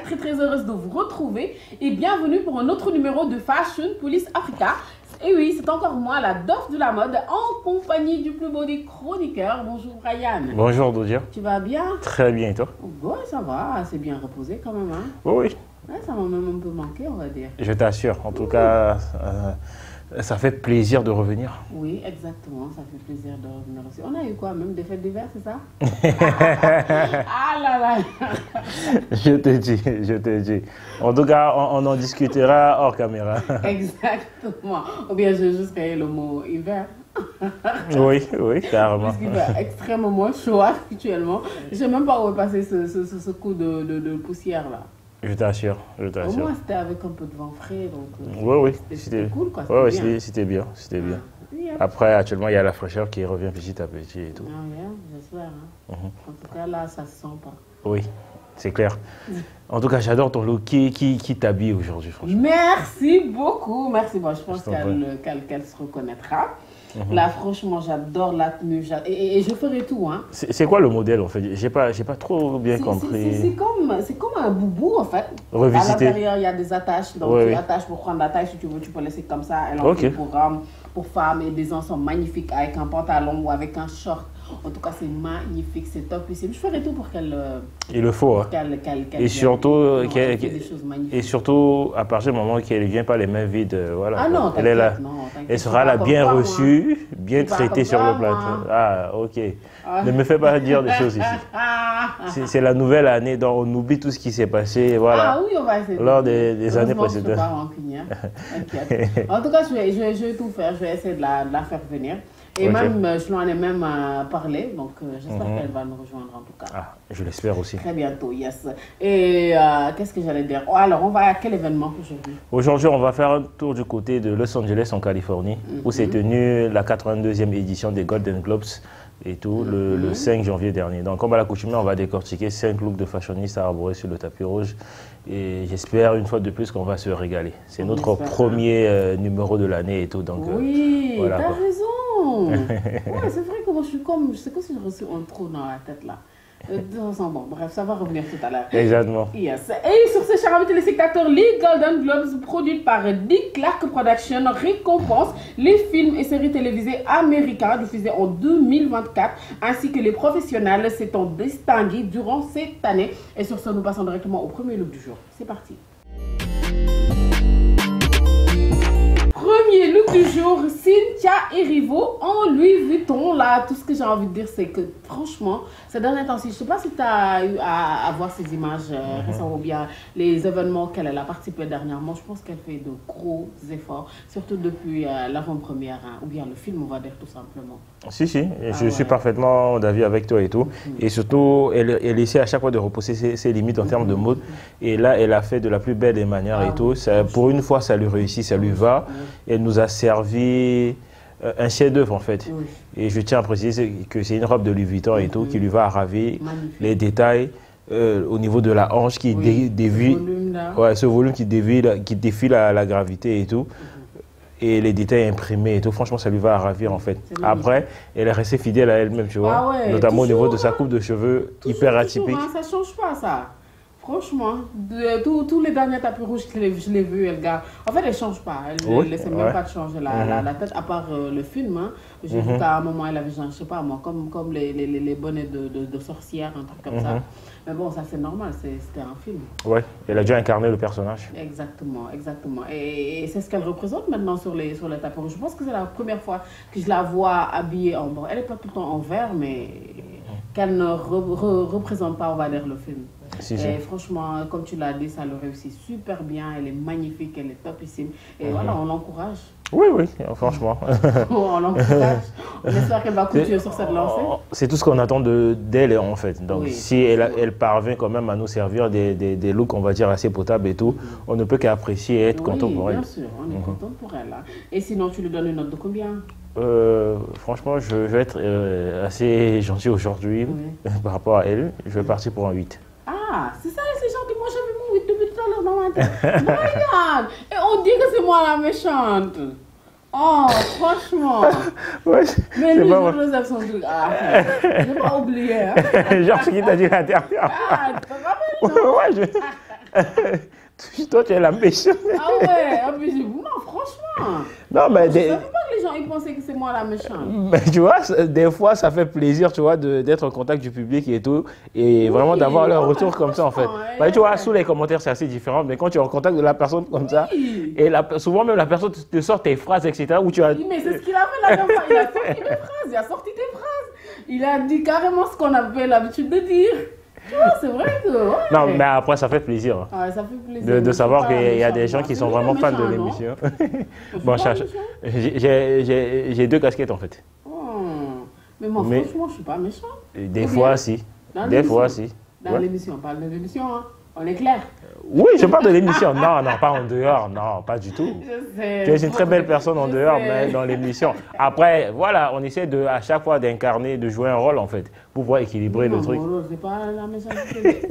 très heureuse de vous retrouver et bienvenue pour un autre numéro de Fashion Police Africa. Et oui, c'est encore moi, la Dof de la mode, en compagnie du plus beau des chroniqueurs. Bonjour Ryan. Bonjour Dodia. Tu vas bien? Très bien et toi? Ouais, ça va, c'est bien reposé quand même. Hein? Oui. Ouais, ça m'a même un peu manqué, on va dire. Je t'assure, en tout cas, ça fait plaisir de revenir. Oui, exactement, ça fait plaisir de revenir aussi. On a eu quoi, même des fêtes d'hiver, c'est ça? Ah là là. Je te dis. En tout cas, on en discutera hors caméra. Exactement. Ou bien j'ai juste créé le mot hiver. Oui, carrément. Parce qu'il fait extrêmement chaud actuellement. Je ne sais même pas où est passé ce coup de poussière là. Je t'assure. Au moins c'était avec un peu de vent frais. Donc, oui. C'était cool quoi. C'était bien. Oui, hein. Après, actuellement, il y a la fraîcheur qui revient petit à petit et tout. Ah, ouais, j'espère. Hein. En tout cas, là, ça se sent pas. Oui, c'est clair. En tout cas, j'adore ton look. Qui t'habille aujourd'hui, franchement? Merci beaucoup. Merci. Bon, je pense qu'elle se reconnaîtra. Là, franchement, j'adore la tenue. Et je ferai tout. Hein. C'est quoi le modèle, en fait? J'ai pas trop bien compris. C'est comme un boubou, en fait. Revisité. À l'intérieur, il y a des attaches. Donc, tu attaches pour prendre la taille. Si tu veux, tu peux laisser comme ça. Elle en fait pour femmes. Et des ensembles magnifiques avec un pantalon ou avec un short. En tout cas, c'est magnifique, c'est top. Je ferai tout pour qu'elle... Il le faut. Hein. Et surtout, à partir du moment qu'elle ne vient pas les mains vides, voilà. Ah non, elle est là. Elle sera là bien reçue, bien traitée sur le plateau. Ah, ok. Ne me fais pas dire des choses ici. C'est la nouvelle année, donc on oublie tout ce qui s'est passé, voilà. Ah oui, on va essayer. Lors des années précédentes. En tout cas, je vais tout faire. Je vais essayer de la faire venir. Et même, je lui en ai même parlé, donc j'espère qu'elle va nous rejoindre en tout cas. Ah, je l'espère aussi. Très bientôt, yes. Et qu'est-ce que j'allais dire? Alors, on va à quel événement aujourd'hui? Aujourd'hui, on va faire un tour du côté de Los Angeles en Californie, où s'est tenue la 82e édition des Golden Globes et tout, le 5 janvier dernier. Donc, comme à l'accoutumée, on va décortiquer 5 looks de fashionistes à arborer sur le tapis rouge. Et j'espère une fois de plus qu'on va se régaler. C'est notre premier numéro de l'année et tout. Donc, oui, voilà, t'as raison. Ouais, c'est vrai que moi je suis comme, je sais pas si j'ai reçu un trou dans la tête là. Bon, bref, ça va revenir tout à l'heure. Exactement. Yes. Et sur ce, chers amis téléspectateurs, les Golden Globes, produits par Dick Clark Productions, récompensent les films et séries télévisées américains diffusés en 2024, ainsi que les professionnels s'étant distingués durant cette année. Et sur ce, nous passons directement au premier look du jour. C'est parti. Premier look du jour, Cynthia Erivo en Louis Vuitton. Là, tout ce que j'ai envie de dire, c'est que franchement, ces derniers temps, je ne sais pas si tu as eu à voir ces images récemment ou bien les événements auxquels elle a participé dernièrement. Je pense qu'elle fait de gros efforts, surtout depuis l'avant-première, ou bien le film, on va dire tout simplement. Si, je suis parfaitement d'avis avec toi et tout. Et surtout, elle essaie à chaque fois de repousser ses limites en termes de mode. Et là, elle a fait de la plus belle des manières et tout. Ça, pour une fois, ça lui réussit, ça lui va. Elle nous a servi un chef-d'œuvre en fait. Et je tiens à préciser que c'est une robe de Louis Vuitton et tout qui lui va ravi. Les détails au niveau de la hanche qui dévie, ce volume qui défie la gravité et tout. Et les détails imprimés et tout, franchement, ça lui va ravir en fait. Après, elle est restée fidèle à elle-même, tu vois. Notamment au niveau de sa coupe de cheveux hyper atypique. Ça ne change pas ça. Franchement, tous les derniers tapis rouges que je l'ai vu, elle garde. En fait, elle ne change pas. Elle ne laisse même pas de changer la tête, à part le film. Hein. J'ai vu qu'à un moment, elle avait, je ne sais pas moi, comme les bonnets de sorcière, un truc comme ça. Mais bon, ça c'est normal, c'était un film. Ouais, elle a dû incarner le personnage. Exactement. Et c'est ce qu'elle représente maintenant sur les tapis rouges. Je pense que c'est la première fois que je la vois habillée en blanc. Elle n'est pas tout le temps en vert, mais qu'elle ne représente pas, on va dire, le film. Et franchement, comme tu l'as dit, ça le réussit super bien. Elle est magnifique, elle est topissime. Et voilà, on l'encourage. Oui, franchement. On l'encourage. On espère qu'elle va continuer sur cette lancée. C'est tout ce qu'on attend d'elle en fait. Donc si elle parvient quand même à nous servir des looks, on va dire, assez potables et tout, on ne peut qu'apprécier et être content pour elle. Bien sûr, on est content pour elle. Hein. Et sinon, tu lui donnes une note de combien? Franchement, je vais être assez gentil aujourd'hui par rapport à elle. Je vais partir pour un 8. Ah, c'est ça, c'est gentil. Moi, j'avais mon 8 depuis tout à l'heure dans ma tête. Regarde. Et on dit que c'est moi la méchante. Oh, franchement. Mais lui, je réserve son truc. Ah, j'ai pas oublié. Hein. Genre, ce qu'il t'a dit la dernière fois. Ah, tu te rappelles? Toi, tu es la méchante. Ah ouais, ah, mais non, franchement. Non, mais Je ne savais pas que les gens ils pensaient que c'est moi la méchante. mais tu vois, des fois, ça fait plaisir, tu vois, d'être en contact du public et tout, et vraiment d'avoir leur retour comme ça, en fait. Bah, tu vois, sous les commentaires, c'est assez différent, mais quand tu es en contact de la personne comme ça, et souvent même la personne te sort tes phrases, etc., où tu as... Oui, mais c'est ce qu'il a fait la dernière fois. Il a sorti mes phrases, il a sorti tes phrases. Il a dit carrément ce qu'on avait l'habitude de dire. Tu vois, c'est vrai que... Ouais. Non, mais après, ça fait plaisir. Ouais, ça fait plaisir. De savoir qu'il y a des gens qui sont vraiment fans de l'émission. Bon, j'ai deux casquettes, en fait. Mais moi, franchement, je ne suis pas méchant. Des fois, si. Des fois, si. Dans l'émission, on parle de l'émission, hein. On est clair. Oui, je parle de l'émission. Non, non, pas en dehors. Non, pas du tout. Je sais. Tu es une très belle personne en dehors, mais dans l'émission. Après, voilà, on essaie à chaque fois d'incarner, de jouer un rôle, en fait, pour pouvoir équilibrer le truc. Non, c'est pas la méchanceté.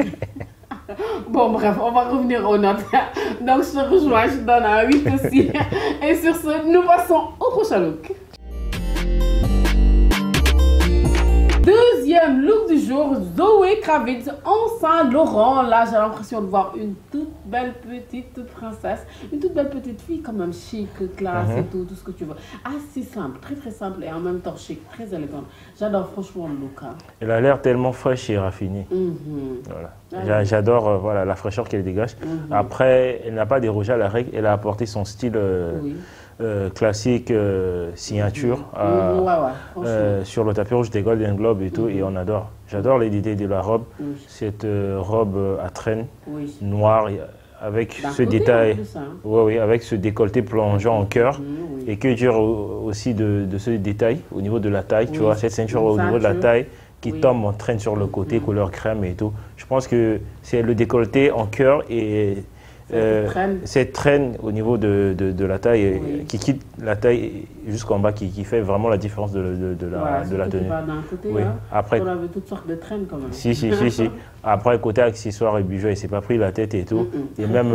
Bon, bref, on va revenir aux notes. Donc, je te rejoins, je donne un 8 aussi. Et sur ce, nous passons au prochain look. Deuxième look du jour, Zoé Kravitz en Saint-Laurent. Là, j'ai l'impression de voir une toute belle petite princesse, une toute belle petite fille, quand même chic, classe et tout ce que tu veux. Assez simple, très très simple et en même temps chic, très élégante. J'adore franchement le look. Hein. Elle a l'air tellement fraîche et raffinée. Voilà. J'adore voilà, la fraîcheur qu'elle dégage. Après, elle n'a pas dérogé à la règle, elle a apporté son style. Classique signature sur le tapis rouge des Golden Globes et tout, et on adore. J'adore les idées de la robe, cette robe à traîne noire avec ce détail, avec ce décolleté plongeant en cœur et que dire aussi de ce détail au niveau de la taille, tu vois, cette ceinture au niveau de la taille qui tombe en traîne sur le côté, couleur crème et tout. Je pense que c'est le décolleté en cœur et cette traîne au niveau de la taille, qui quitte la taille jusqu'en bas, qui fait vraiment la différence de la tenue. D'un côté, hein, après, on avait toutes sortes de traînes quand même. Si. Après, côté accessoires et bijoux, il ne s'est pas pris la tête et tout. Et même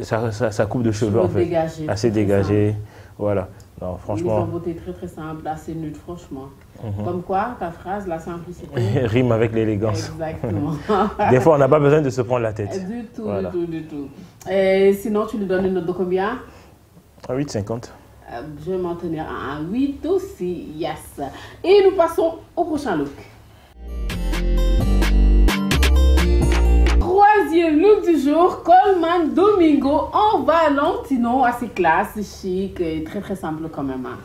sa coupe de cheveux, en fait, assez dégagée. Voilà. Non, franchement. Une beauté très très simple, assez nude, franchement. Comme quoi, ta phrase, la simplicité. Rime avec l'élégance. Exactement. Des fois, on n'a pas besoin de se prendre la tête. Du tout, voilà. Du tout. Et sinon, tu lui donnes une note de combien? 8,50. Je vais m'en tenir à un 8 aussi, yes. Et nous passons au prochain look. Troisième look du jour, Colman Domingo en Valentino, assez classe, chic et très très simple quand même. Hein.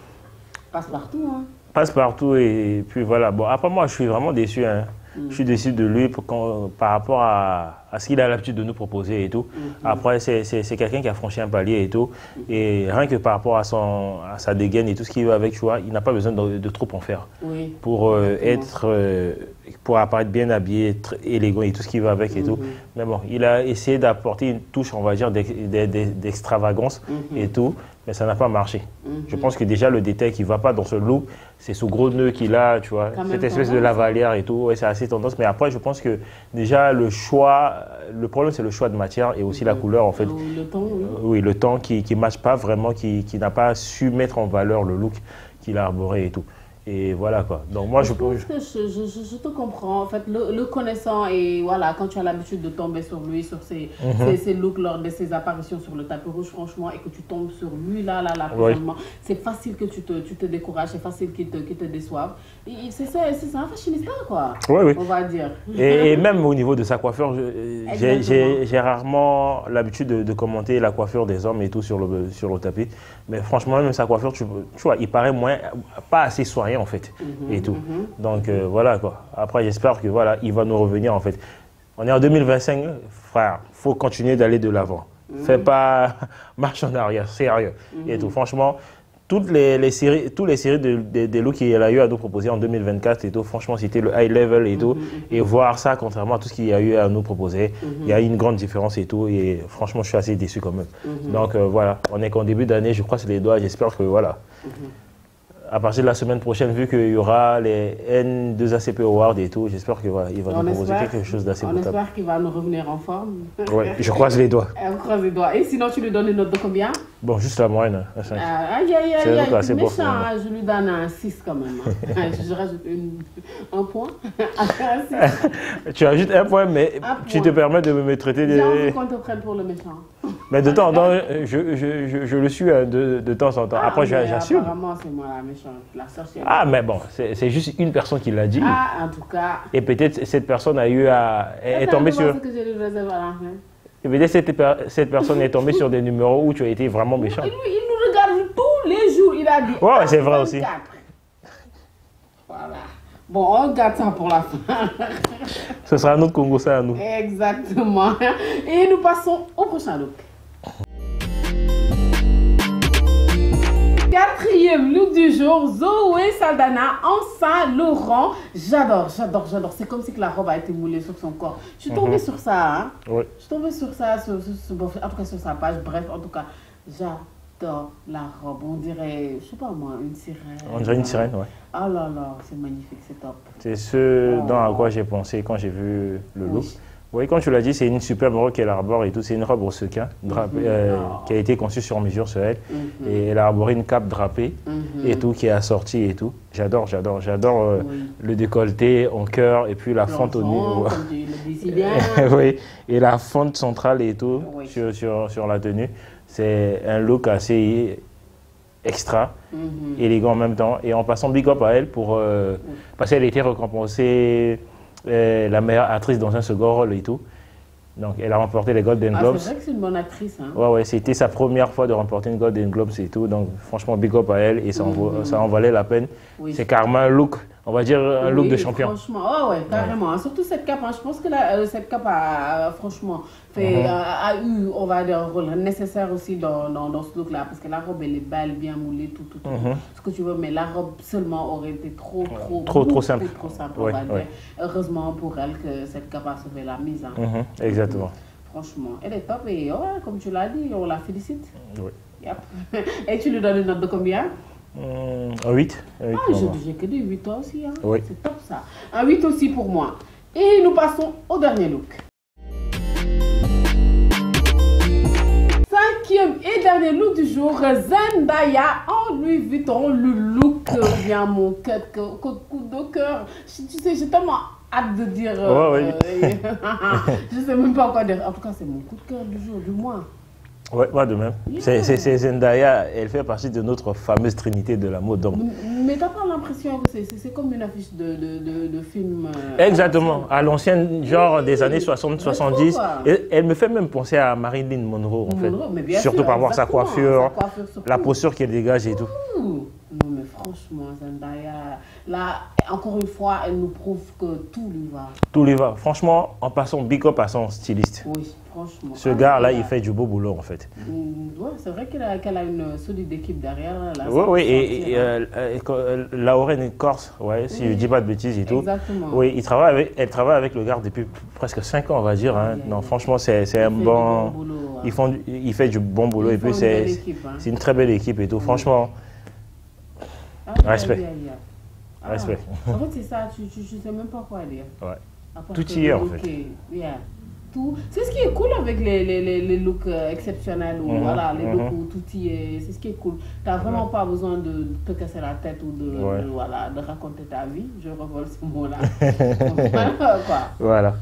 Passe partout. Hein. Passe partout et puis voilà. Bon, après moi, je suis vraiment déçu. Hein. Je suis déçu de lui par rapport à ce qu'il a l'habitude de nous proposer et tout. Après, c'est quelqu'un qui a franchi un palier et tout. Et rien que par rapport à sa dégaine et tout ce qui va avec, tu vois, il n'a pas besoin de trop en faire. Pour pour apparaître bien habillé, élégant et tout ce qui va avec et tout. Mais bon, il a essayé d'apporter une touche, on va dire, d'extravagance et tout. Mais ça n'a pas marché. Je pense que déjà le détail qui ne va pas dans ce look, c'est ce gros nœud qu'il a, tu vois, cette espèce de lavalière et tout. Ouais, c'est assez tendance. Mais après, je pense que déjà le problème c'est le choix de matière et aussi la couleur en fait. Le ton, oui, le ton qui ne matche pas vraiment, qui n'a pas su mettre en valeur le look qu'il a arboré et tout. Et voilà quoi. Donc moi je pense que je te comprends. En fait, le connaissant et voilà, quand tu as l'habitude de tomber sur lui, sur ses looks lors de ses apparitions sur le tapis rouge, franchement, et que tu tombes sur lui là, c'est facile que tu te décourages, c'est facile qu'il te déçoive. C'est un fashionista quoi. On va dire. Et même au niveau de sa coiffure, j'ai rarement l'habitude de commenter la coiffure des hommes et tout sur le tapis. Mais franchement, même sa coiffure, tu vois, il paraît pas assez soigné en fait et tout. Donc voilà quoi. Après j'espère que voilà, il va nous revenir en fait. On est en 2025, frère, faut continuer d'aller de l'avant. Fais pas marche en arrière, sérieux et tout. Franchement, toutes les séries des looks qu'il a eu à nous proposer en 2024 et tout, franchement c'était le high level et tout. Et voir ça, contrairement à tout ce qu'il a eu à nous proposer, il y a une grande différence et tout. Et franchement, je suis assez déçu quand même. Donc voilà, on est qu'en début d'année, je croise les doigts, j'espère que voilà. À partir de la semaine prochaine, vu qu'il y aura les N2ACP Awards et tout, j'espère qu'il va nous proposer quelque chose d'assez potable. On espère qu'il va nous revenir en forme. Oui, je croise les doigts. On croise les doigts. Et sinon, tu lui donnes une note de combien? Bon, juste la moyenne, à 5. Aïe, aïe, C'est aïe, un look assez méchant, bof, hein, je lui donne un 6 quand même. Hein. Je rajoute un point. Tu ajoutes un point, mais Un tu point. te permets de me traiter J'ai envie de... qu'on te prenne pour le méchant. Mais de temps en temps, je le suis de temps en temps. Après, mais j'assume. apparemment, c'est moi la méchante, la sorcière. Ah, mais bon, c'est juste une personne qui l'a dit. Ah, en tout cas. Et peut-être cette personne a eu à... est tombée sur... C'est que j'ai le réserve à la fin. Et peut-être cette personne est tombée sur des numéros où tu as été vraiment méchant. Il nous regarde tous les jours. Il a dit. Ouais, c'est vrai aussi. 24. Voilà. Bon, on garde ça pour la fin. Ce sera notre Congo, ça à nous. Exactement. Et nous passons au prochain look. Quatrième look du jour, Zoé Saldana en Saint-Laurent. J'adore, j'adore, j'adore. C'est comme si que la robe a été moulée sur son corps. Je suis tombée sur ça, hein. Oui. Je suis tombée sur ça, en tout cas sur sa page. Bref, en tout cas, j'adore la robe. On dirait, je sais pas moi, une sirène. On dirait une sirène, ouais. Oh là là, c'est magnifique, c'est top. C'est ce à quoi j'ai pensé quand j'ai vu le look. Oui, comme tu l'as dit, c'est une superbe robe qu'elle arbore et tout. C'est une robe au sequin qui a été conçue sur mesure sur elle. Et elle a arboré une cape drapée et tout, qui est assortie et tout. J'adore le décolleté en cœur et puis la fente au niveau. Comme tu le dis si bien. Oui, et la fente centrale et tout sur la tenue. C'est un look assez extra, élégant en même temps. Et en passant big up à elle parce qu'elle a été récompensée la meilleure actrice dans un second rôle et tout. Donc, elle a remporté les Golden Globes. C'est vrai que c'est une bonne actrice. Hein. Ouais, c'était sa première fois de remporter une Golden Globes et tout. Donc, franchement, big up à elle et ça en valait la peine. Oui. C'est carrément un look, on va dire, un look de champion. Franchement, ouais, carrément. Ouais. Surtout cette cape. Hein. Je pense que cette cape a franchement a eu, on va dire, un rôle nécessaire aussi dans ce look-là. Parce que la robe, elle est belle, bien moulée, tout. Ce que tu veux. Mais la robe seulement aurait été trop simple. Trop simple, on va dire. Heureusement pour elle que cette cape a sauvé la mise. Hein. Exactement. Franchement, elle est top et comme tu l'as dit, on la félicite. Oui. Yep. Et tu lui donnes une note de combien? Un 8. J'ai que des 8 toi aussi. Hein. Oui. C'est top ça. Un 8 aussi pour moi. Et nous passons au dernier look. Cinquième et dernier look du jour, Zendaya en Louis Vuitton. Le look vient mon coup de cœur. Tu sais, j'ai tellement hâte de dire. Je sais même pas quoi dire. En tout cas, c'est mon coup de cœur du jour, du mois. Oui, moi de même. Yeah. C'est Zendaya, elle fait partie de notre fameuse trinité de la mode. Mais t'as pas l'impression que c'est comme une affiche de film. Exactement, à l'ancienne, genre des années 60-70. Elle me fait même penser à Marilyn Monroe, en fait. Surtout par rapport à sa coiffure, la posture qu'elle dégage et tout. Non mais franchement, Zendaya, là, encore une fois, elle nous prouve que tout lui va. Tout lui va. Franchement, en passant big up à son styliste. Oui, franchement. Ce gars-là, il fait du beau boulot, en fait. Ouais, c'est vrai qu'elle a une solide équipe derrière. Oui, et Lauren Corse, si je ne dis pas de bêtises et tout. Exactement. Oui, elle travaille avec le gars depuis presque 5 ans, on va dire. Hein. Non, franchement, c'est un bon... Il fait du bon boulot et puis c'est une très belle équipe et tout. Franchement... Respect. Respect. En fait, c'est ça, tu ne sais même pas quoi dire. Ouais. Tout y est, en fait. C'est ce qui est cool avec les looks exceptionnels, ou voilà, les looks où tout y est. C'est ce qui est cool. Tu n'as vraiment pas besoin de te casser la tête ou de raconter ta vie. Je revole ce mot-là. Voilà.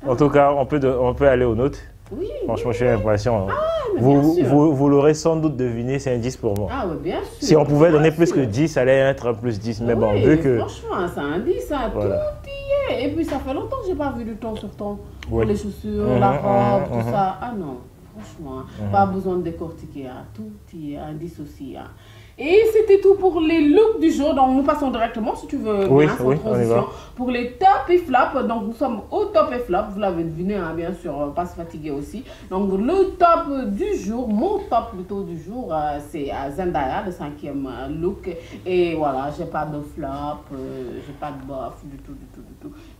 En tout cas, on peut aller aux notes. Oui. Franchement, je suis impatient. Vous l'aurez sans doute deviné, c'est un 10 pour moi. Ah oui, bien sûr. Si on pouvait donner plus que 10, ça allait être un plus 10. Mais bon, vu que... Franchement, c'est un 10, ça, tout y est. Et puis, ça fait longtemps que je n'ai pas vu du ton sur ton. Pour les chaussures, la robe, tout ça. Ah non, franchement, pas besoin de décortiquer. Hein. Tout y est, un 10 aussi. Hein. Et c'était tout pour les looks du jour. Donc, nous passons directement, si tu veux, sans transition, pour les top et flop. Donc, nous sommes au top et flop. Vous l'avez deviné, hein, bien sûr, pas se fatiguer aussi. Donc, le top du jour, mon top plutôt du jour, c'est Zendaya, le 5e look. Et voilà, j'ai pas de flop, j'ai pas de bof, du tout.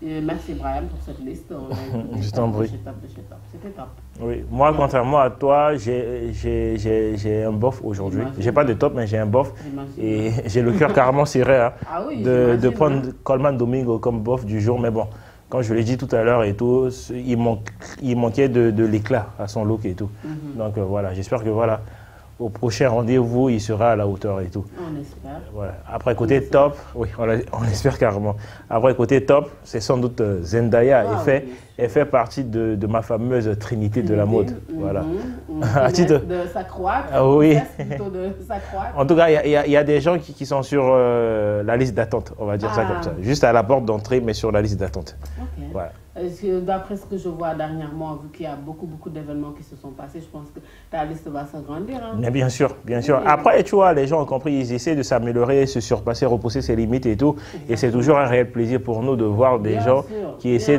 Et merci Brian pour cette liste. Je t'en prie. C'était top. Oui, moi, contrairement à toi, j'ai un bof aujourd'hui. J'ai pas de top, mais j'ai un bof. Et j'ai le cœur carrément serré hein, de prendre Coleman Domingo comme bof du jour. Mais bon, comme je l'ai dit tout à l'heure et tout, il manquait de l'éclat à son look et tout. Donc voilà, j'espère que voilà, au prochain rendez-vous, il sera à la hauteur et tout. On espère. Voilà. Après, côté top, oui, on espère carrément. Après, côté top, c'est sans doute Zendaya. Elle fait partie de ma fameuse trinité de la mode. Voilà. De sa croix. Oui. Plutôt de sa croix. En tout cas, il y a des gens qui sont sur la liste d'attente, on va dire ça comme ça. Juste à la porte d'entrée, mais sur la liste d'attente. Ok. Voilà. D'après ce que je vois dernièrement, vu qu'il y a beaucoup d'événements qui se sont passés, je pense que ta liste va s'agrandir. Hein. Mais bien sûr, bien sûr. Après, tu vois, les gens ont compris, ils essaient de s'améliorer, se surpasser, repousser ses limites et tout. Exactement. Et c'est toujours un réel plaisir pour nous de voir des gens qui essaient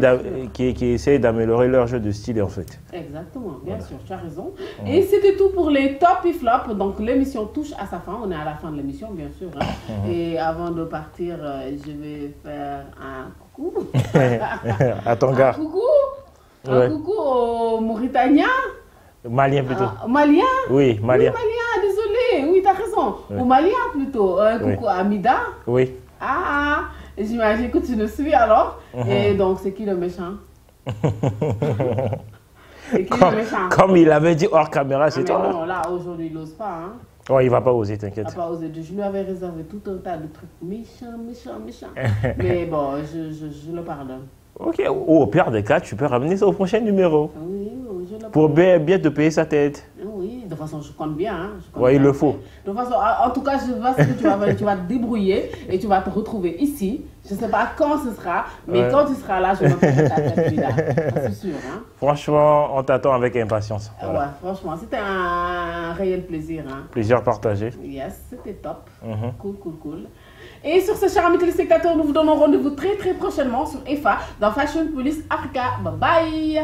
d'améliorer leur jeu de style, en fait. Exactement, bien sûr, tu as raison. Et c'était tout pour les top et flop. Donc l'émission touche à sa fin. On est à la fin de l'émission, bien sûr. Hein. Et avant de partir, je vais faire un coucou. À ton gars. Un coucou aux Mauritaniens. Maliens plutôt. Maliens. Oui, Maliens. Oui, Maliens, désolé. Oui, tu as raison. Aux Maliens plutôt. Un coucou à Amida. Oui. J'imagine que tu le suis alors. Et donc, c'est qui le méchant? C'est qui le méchant? Comme il avait dit hors caméra, c'est toi. Non, là, aujourd'hui, il n'ose pas. Hein. Ouais, il ne va pas oser, t'inquiète. Il va pas oser. Je lui avais réservé tout un tas de trucs méchants. Mais bon, je le pardonne. Ok, au pire des cas, tu peux ramener ça au prochain numéro. Oui, je le pardonne. Pour bien te payer sa tête. Oui, de toute façon, je compte bien. Hein. Oui, il le faut. De toute façon, en tout cas, je vois ce que tu vas te débrouiller et tu vas te retrouver ici. Je ne sais pas quand ce sera, mais quand tu seras là, je me ferai ta tête là. C'est sûr. Hein. Franchement, on t'attend avec impatience. Voilà. Ouais, franchement, c'était un réel plaisir. Hein. Plaisir partagé. Yes, c'était top. Cool. Et sur ce, chers amis téléspectateurs, nous vous donnons rendez-vous très prochainement sur EFA dans Fashion Police Africa. Bye bye.